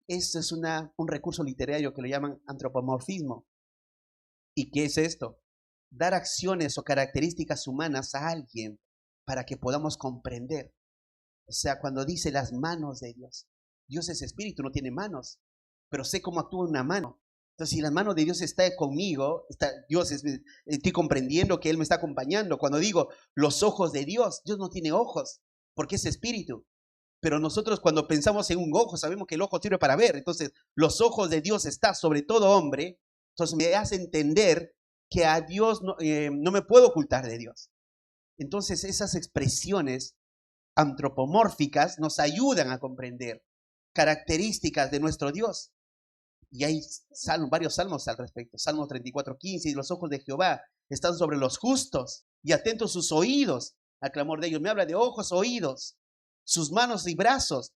eso es un recurso literario que lo llaman antropomorfismo. ¿Y qué es esto? Dar acciones o características humanas a alguien para que podamos comprender. O sea, cuando dice las manos de Dios, Dios es espíritu, no tiene manos, pero sé cómo actúa una mano. Entonces, si la mano de Dios está conmigo, estoy comprendiendo que Él me está acompañando. Cuando digo los ojos de Dios, Dios no tiene ojos, porque es espíritu. Pero nosotros cuando pensamos en un ojo, sabemos que el ojo sirve para ver. Entonces, los ojos de Dios están sobre todo hombre. Entonces, me hace entender que a Dios no me puedo ocultar de Dios. Entonces, esas expresiones antropomórficas nos ayudan a comprender características de nuestro Dios. Y hay varios salmos al respecto. Salmo 34:15, y los ojos de Jehová están sobre los justos y atentos sus oídos al clamor de ellos. Me habla de ojos, oídos, sus manos y brazos.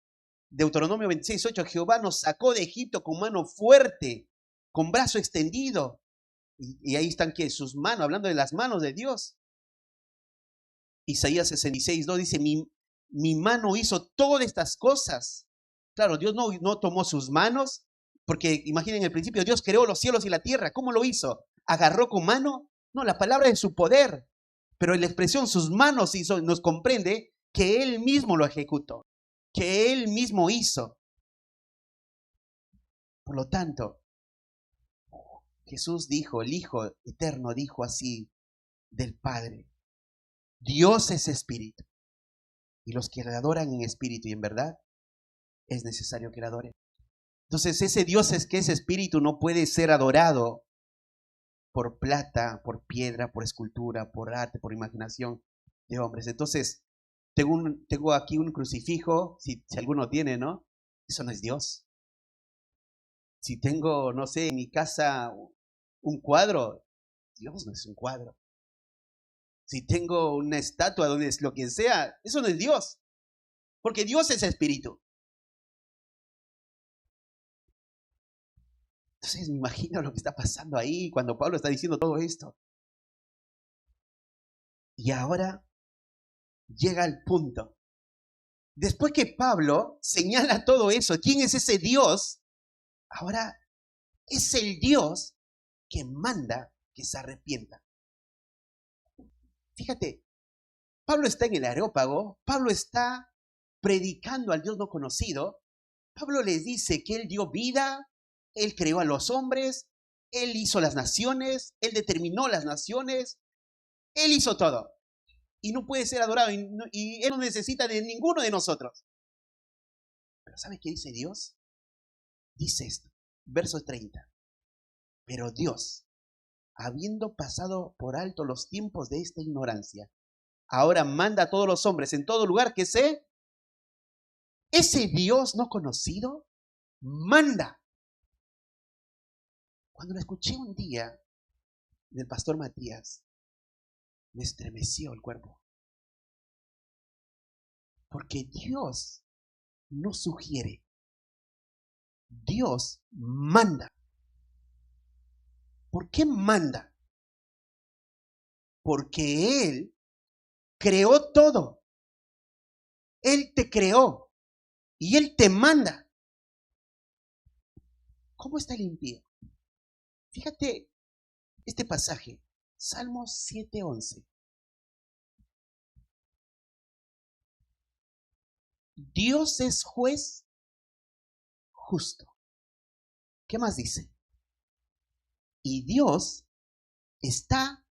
Deuteronomio 26:8, Jehová nos sacó de Egipto con mano fuerte, con brazo extendido. Y ahí están que sus manos, hablando de las manos de Dios. Isaías 66:2 dice, mi mano hizo todas estas cosas. Claro, Dios no tomó sus manos, porque imaginen el principio, Dios creó los cielos y la tierra. ¿Cómo lo hizo? ¿Agarró con mano? No, la palabra es su poder. Pero en la expresión sus manos hizo, nos comprende que Él mismo lo ejecutó, que Él mismo hizo. Por lo tanto, Jesús dijo, el Hijo Eterno dijo así del Padre, Dios es espíritu, y los que le adoran en espíritu y en verdad, es necesario que le adoren. Entonces ese Dios que es espíritu no puede ser adorado por plata, por piedra, por escultura, por arte, por imaginación de hombres. Entonces tengo aquí un crucifijo, si alguno tiene, ¿no? Eso no es Dios. Si tengo, no sé, en mi casa un cuadro, Dios no es un cuadro. Si tengo una estatua donde es lo que sea, eso no es Dios. Porque Dios es espíritu. Entonces me imagino lo que está pasando ahí cuando Pablo está diciendo todo esto. Y ahora llega el punto. Después que Pablo señala todo eso, ¿quién es ese Dios? Ahora es el Dios que manda que se arrepienta. Fíjate, Pablo está en el Areópago, Pablo está predicando al Dios no conocido. Pablo les dice que Él dio vida, Él creó a los hombres, Él hizo las naciones, Él determinó las naciones, Él hizo todo. Y no puede ser adorado y Él no necesita de ninguno de nosotros. Pero ¿sabe qué dice Dios? Dice esto, verso 30. Pero Dios, habiendo pasado por alto los tiempos de esta ignorancia, ahora manda a todos los hombres en todo lugar que ese Dios no conocido manda. Cuando lo escuché un día del pastor Matías, me estremeció el cuerpo. Porque Dios no sugiere, Dios manda. ¿Por qué manda? Porque Él creó todo. Él te creó y Él te manda. ¿Cómo está el impío? Fíjate este pasaje, Salmos 7:11. Dios es juez justo. ¿Qué más dice? Y Dios está,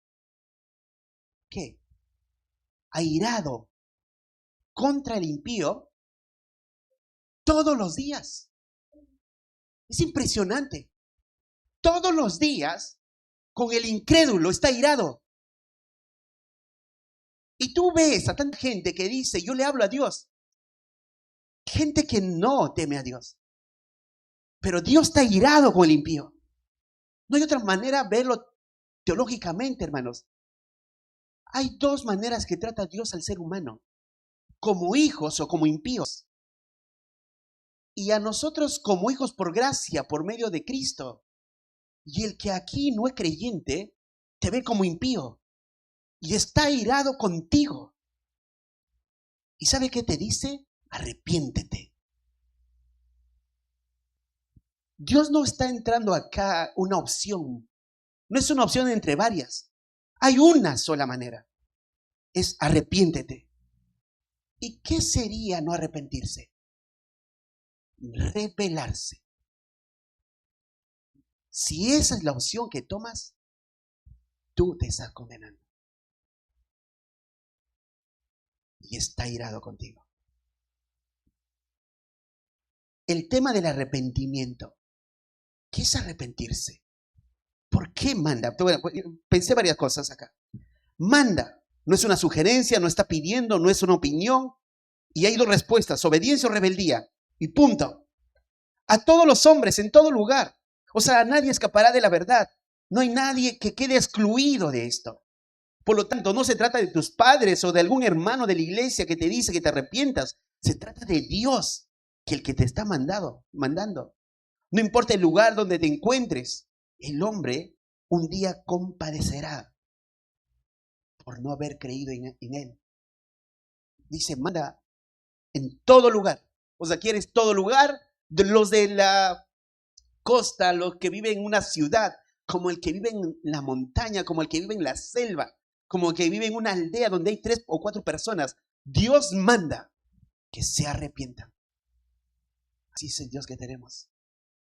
¿qué? Airado contra el impío todos los días. Es impresionante. Todos los días con el incrédulo está airado. Y tú ves a tanta gente que dice, yo le hablo a Dios. Gente que no teme a Dios. Pero Dios está airado con el impío. No hay otra manera de verlo teológicamente, hermanos. Hay dos maneras que trata Dios al ser humano. Como hijos o como impíos. Y a nosotros como hijos por gracia, por medio de Cristo. Y el que aquí no es creyente, te ve como impío. Y está airado contigo. ¿Y sabe qué te dice? Arrepiéntete. Dios no está entrando acá una opción. No es una opción entre varias. Hay una sola manera. Es arrepiéntete. ¿Y qué sería no arrepentirse? Rebelarse. Si esa es la opción que tomas, tú te estás condenando. Y está irado contigo. El tema del arrepentimiento. ¿Qué es arrepentirse? ¿Por qué manda? Pensé varias cosas acá. Manda. No es una sugerencia, no está pidiendo, no es una opinión. Y hay dos respuestas, obediencia o rebeldía. Y punto. A todos los hombres, en todo lugar. O sea, nadie escapará de la verdad. No hay nadie que quede excluido de esto. Por lo tanto, no se trata de tus padres o de algún hermano de la iglesia que te dice que te arrepientas. Se trata de Dios, que el que te está mandando. No importa el lugar donde te encuentres, el hombre un día compadecerá por no haber creído en él. Dice, manda en todo lugar. O sea, ¿quieres todo lugar? Los de la costa, los que viven en una ciudad, como el que vive en la montaña, como el que vive en la selva, como el que vive en una aldea donde hay 3 o 4 personas. Dios manda que se arrepientan. Así es el Dios que tenemos.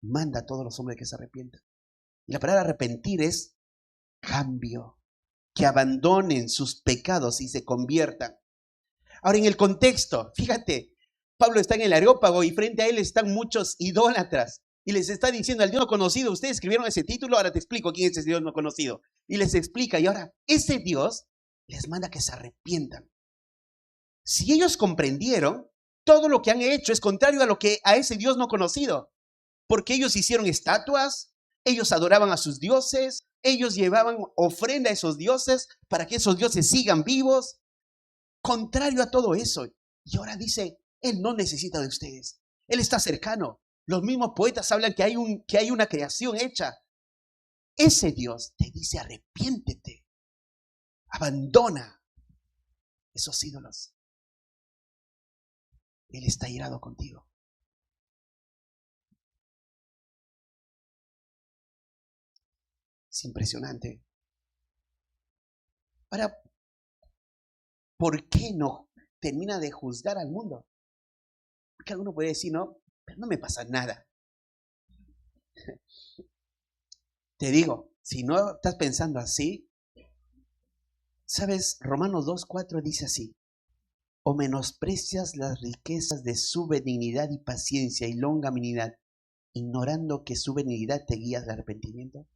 Manda a todos los hombres que se arrepientan. Y la palabra arrepentir es cambio. Que abandonen sus pecados y se conviertan. Ahora, en el contexto, fíjate, Pablo está en el Areópago y frente a él están muchos idólatras. Y les está diciendo al Dios no conocido, ustedes escribieron ese título, ahora te explico quién es ese Dios no conocido. Y les explica, y ahora ese Dios les manda que se arrepientan. Si ellos comprendieron, todo lo que han hecho es contrario a lo que a ese Dios no conocido. Porque ellos hicieron estatuas, ellos adoraban a sus dioses, ellos llevaban ofrenda a esos dioses para que esos dioses sigan vivos. Contrario a todo eso. Y ahora dice, Él no necesita de ustedes. Él está cercano. Los mismos poetas hablan que hay una creación hecha. Ese Dios te dice, arrepiéntete. Abandona esos ídolos. Él está irado contigo. Es impresionante. Ahora, ¿por qué no termina de juzgar al mundo? Porque alguno puede decir, no, pero no me pasa nada. Te digo, si no estás pensando así, ¿sabes? Romanos 2:4 dice así: o menosprecias las riquezas de su benignidad y paciencia y longanimidad, ignorando que su benignidad te guía al arrepentimiento.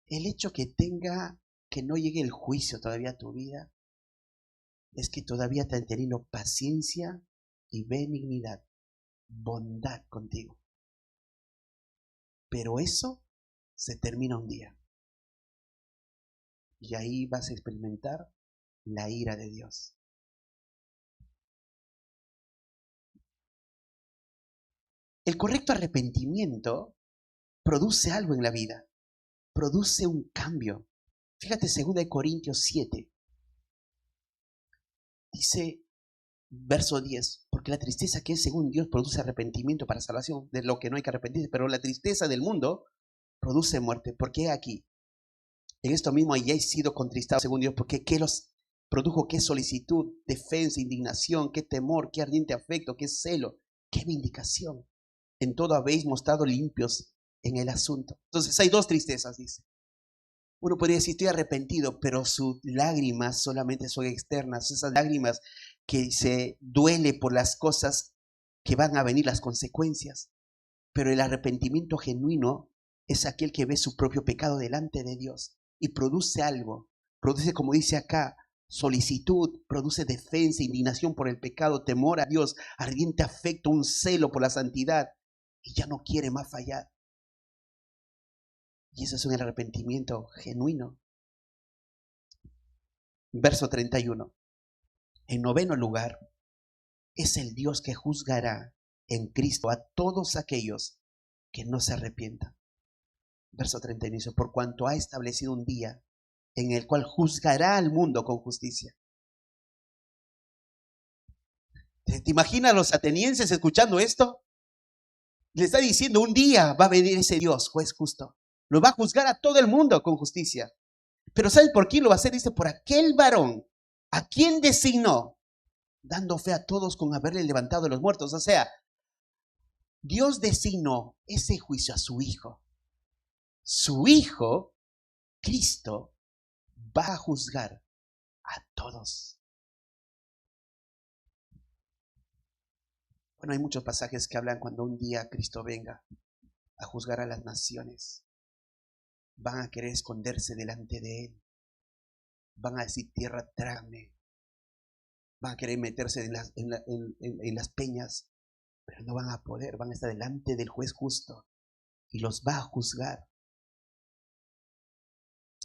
El hecho que no llegue el juicio todavía a tu vida, es que todavía te han tenido paciencia y benignidad, bondad contigo. Pero eso se termina un día. Y ahí vas a experimentar la ira de Dios. El correcto arrepentimiento produce algo en la vida. Produce un cambio. Fíjate 2 Corintios 7. Dice, verso 10, porque la tristeza que es según Dios produce arrepentimiento para salvación, de lo que no hay que arrepentirse, pero la tristeza del mundo produce muerte. ¿Por qué aquí? En esto mismo hayáis sido contristados según Dios, porque produjo qué solicitud, defensa, indignación, qué temor, qué ardiente afecto, qué celo, qué vindicación. En todo habéis mostrado limpios en el asunto. Entonces hay dos tristezas, dice. Uno podría decir, estoy arrepentido, pero sus lágrimas solamente son externas. Esas lágrimas que se duele por las cosas que van a venir, las consecuencias. Pero el arrepentimiento genuino es aquel que ve su propio pecado delante de Dios y produce algo. Produce, como dice acá, solicitud, produce defensa, indignación por el pecado, temor a Dios, ardiente afecto, un celo por la santidad. Y ya no quiere más fallar. Y eso es un arrepentimiento genuino. Verso 31. En noveno lugar, es el Dios que juzgará en Cristo a todos aquellos que no se arrepientan. Verso 31 dice, por cuanto ha establecido un día en el cual juzgará al mundo con justicia. ¿Te imaginas los atenienses escuchando esto? Le está diciendo, un día va a venir ese Dios, juez justo. Lo va a juzgar a todo el mundo con justicia. Pero ¿sabes por quién lo va a hacer? Dice, por aquel varón a quien designó, dando fe a todos con haberle levantado de los muertos. O sea, Dios designó ese juicio a su Hijo. Su Hijo, Cristo, va a juzgar a todos. Bueno, hay muchos pasajes que hablan cuando un día Cristo venga a juzgar a las naciones. Van a querer esconderse delante de Él. Van a decir, tierra, trágame. Van a querer meterse en las peñas, pero no van a poder. Van a estar delante del juez justo y los va a juzgar.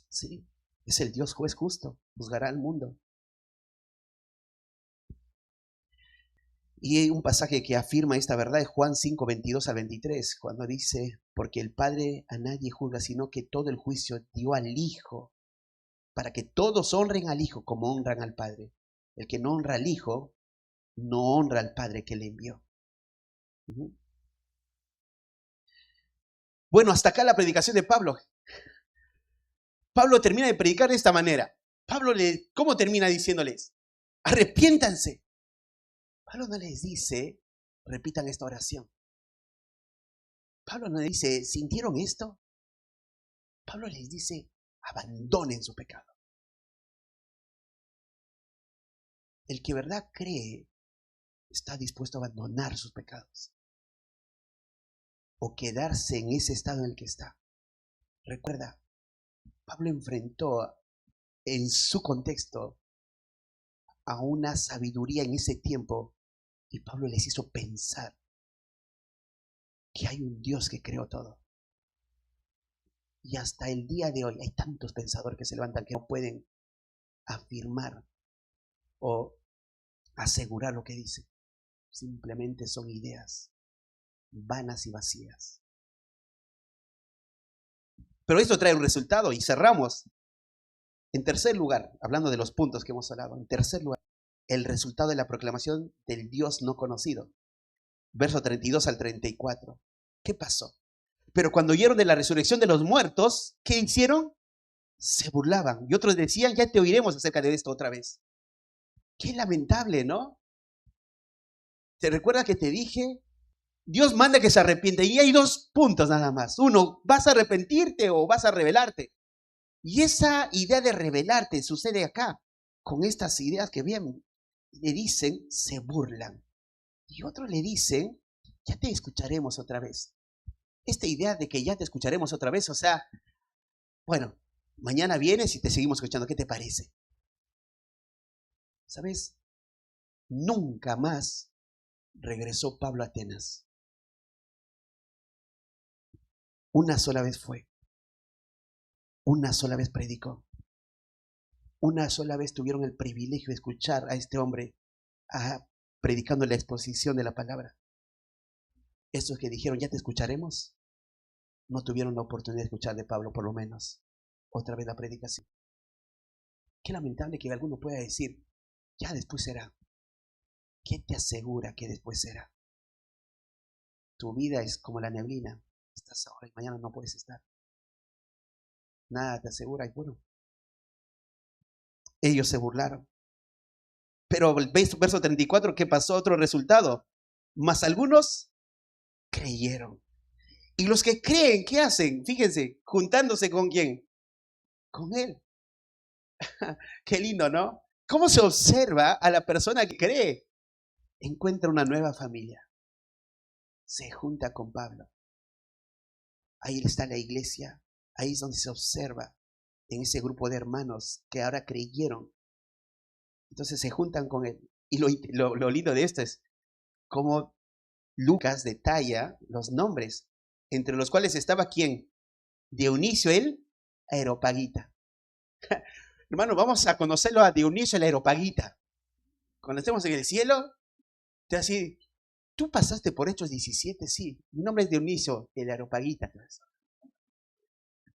Sí, es el Dios juez justo. Juzgará al mundo. Y hay un pasaje que afirma esta verdad, es Juan 5, 22 al 23, cuando dice, porque el Padre a nadie juzga, sino que todo el juicio dio al Hijo, para que todos honren al Hijo como honran al Padre. El que no honra al Hijo, no honra al Padre que le envió. Bueno, hasta acá la predicación de Pablo. Pablo termina de predicar de esta manera. ¿Cómo termina diciéndoles? Arrepiéntanse. Pablo no les dice, repitan esta oración. Pablo no les dice, ¿sintieron esto? Pablo les dice, abandonen su pecado. El que verdad cree está dispuesto a abandonar sus pecados o quedarse en ese estado en el que está. Recuerda, Pablo enfrentó en su contexto a una sabiduría en ese tiempo y Pablo les hizo pensar que hay un Dios que creó todo. Y hasta el día de hoy hay tantos pensadores que se levantan que no pueden afirmar o asegurar lo que dicen. Simplemente son ideas vanas y vacías. Pero esto trae un resultado y cerramos. En tercer lugar, hablando de los puntos que hemos hablado, en tercer lugar, el resultado de la proclamación del Dios no conocido. Verso 32 al 34. ¿Qué pasó? Pero cuando oyeron de la resurrección de los muertos, ¿qué hicieron? Se burlaban. Y otros decían, ya te oiremos acerca de esto otra vez. Qué lamentable, ¿no? ¿Te recuerdas que te dije? Dios manda que se arrepiente y hay dos puntos nada más. Uno, ¿vas a arrepentirte o vas a rebelarte? Y esa idea de rebelarte sucede acá, con estas ideas que bien le dicen, se burlan. Y otros le dicen, ya te escucharemos otra vez. Esta idea de que ya te escucharemos otra vez, o sea, bueno, mañana vienes y te seguimos escuchando, ¿qué te parece? ¿Sabes? Nunca más regresó Pablo a Atenas. Una sola vez fue. Una sola vez predicó. Una sola vez tuvieron el privilegio de escuchar a este hombre predicando la exposición de la palabra. Estos que dijeron, ya te escucharemos, no tuvieron la oportunidad de escuchar de Pablo, por lo menos, otra vez la predicación. Qué lamentable que alguno pueda decir, ya después será. ¿Qué te asegura que después será? Tu vida es como la neblina. Estás ahora y mañana no puedes estar. Nada te asegura. Y bueno, ellos se burlaron. Pero el verso 34, ¿qué pasó? Otro resultado. Mas algunos creyeron. Y los que creen, ¿qué hacen? Fíjense, juntándose con quién. Con él. Qué lindo, ¿no? ¿Cómo se observa a la persona que cree? Encuentra una nueva familia. Se junta con Pablo. Ahí está la iglesia. Ahí es donde se observa en ese grupo de hermanos que ahora creyeron. Entonces se juntan con él. Y lo lindo de esto es cómo Lucas detalla los nombres, entre los cuales estaba ¿quién? Dionisio el Areopagita. Hermano, vamos a conocerlo a Dionisio el Areopagita. Cuando estemos en el cielo, te va a decir, ¿tú pasaste por Hechos 17? Sí, mi nombre es Dionisio el Areopagita.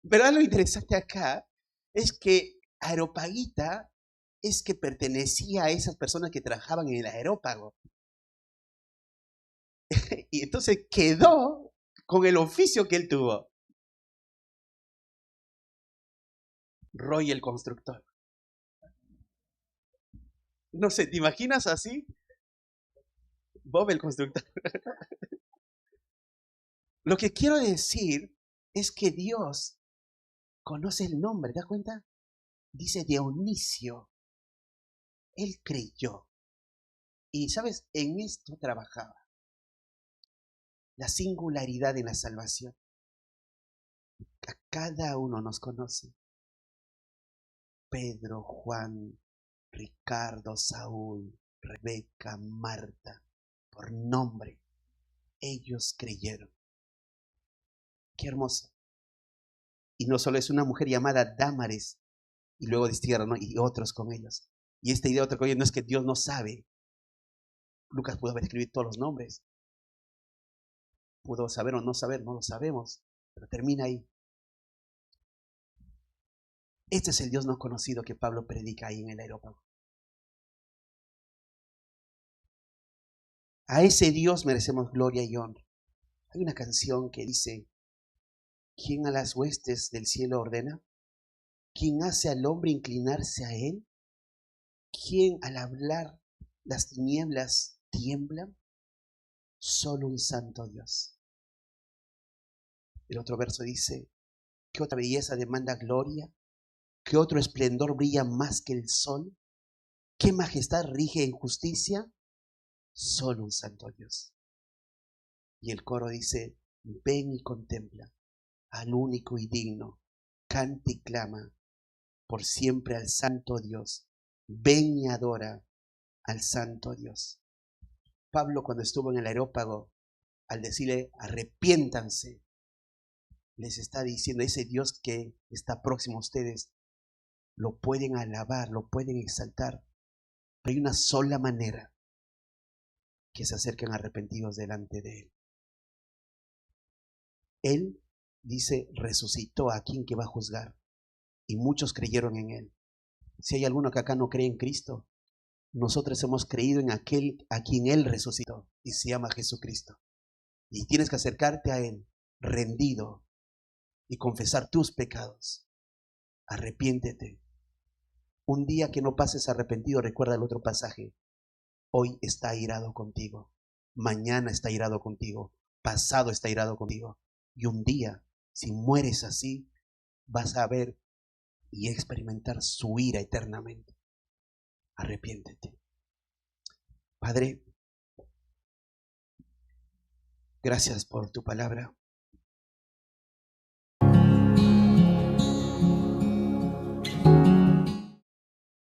Pero algo interesante acá es que Areopagita es que pertenecía a esas personas que trabajaban en el Areópago. Y entonces quedó con el oficio que él tuvo. Roy el constructor. No sé, ¿te imaginas así? Bob el constructor. Lo que quiero decir es que Dios conoce el nombre, ¿te das cuenta? Dice Dionisio. Él creyó. Y, ¿sabes? En esto trabajaba. La singularidad en la salvación. A cada uno nos conoce. Pedro, Juan, Ricardo, Saúl, Rebeca, Marta, por nombre. Ellos creyeron. Qué hermoso. Y no solo es una mujer llamada Dámaris, y luego destierran, ¿no? Y otros con ellos. Y esta idea, otra cosa, no es que Dios no sabe. Lucas pudo haber escrito todos los nombres. Pudo saber o no saber, no lo sabemos. Pero termina ahí. Este es el Dios no conocido que Pablo predica ahí en el Areópago. A ese Dios merecemos gloria y honra. Hay una canción que dice, ¿quién a las huestes del cielo ordena? ¿Quién hace al hombre inclinarse a él? ¿Quién al hablar las tinieblas tiemblan? Solo un santo Dios. El otro verso dice, ¿qué otra belleza demanda gloria? ¿Qué otro esplendor brilla más que el sol? ¿Qué majestad rige en justicia? Solo un santo Dios. Y el coro dice, ven y contempla al único y digno, canta y clama por siempre al santo Dios. Ven y adora al santo Dios. Pablo, cuando estuvo en el Areópago, al decirle arrepiéntanse, les está diciendo, ese Dios que está próximo a ustedes, lo pueden alabar, lo pueden exaltar, pero hay una sola manera, que se acerquen arrepentidos delante de Él. Él, dice, resucitó a quien que va a juzgar, y muchos creyeron en Él. Si hay alguno que acá no cree en Cristo, nosotros hemos creído en aquel a quien Él resucitó, y se llama Jesucristo. Y tienes que acercarte a Él, rendido, y confesar tus pecados. Arrepiéntete. Un día que no pases arrepentido, recuerda el otro pasaje. Hoy está airado contigo. Mañana está airado contigo. Pasado está airado contigo. Y un día, si mueres así, vas a ver y experimentar su ira eternamente. Arrepiéntete. Padre, gracias por tu palabra.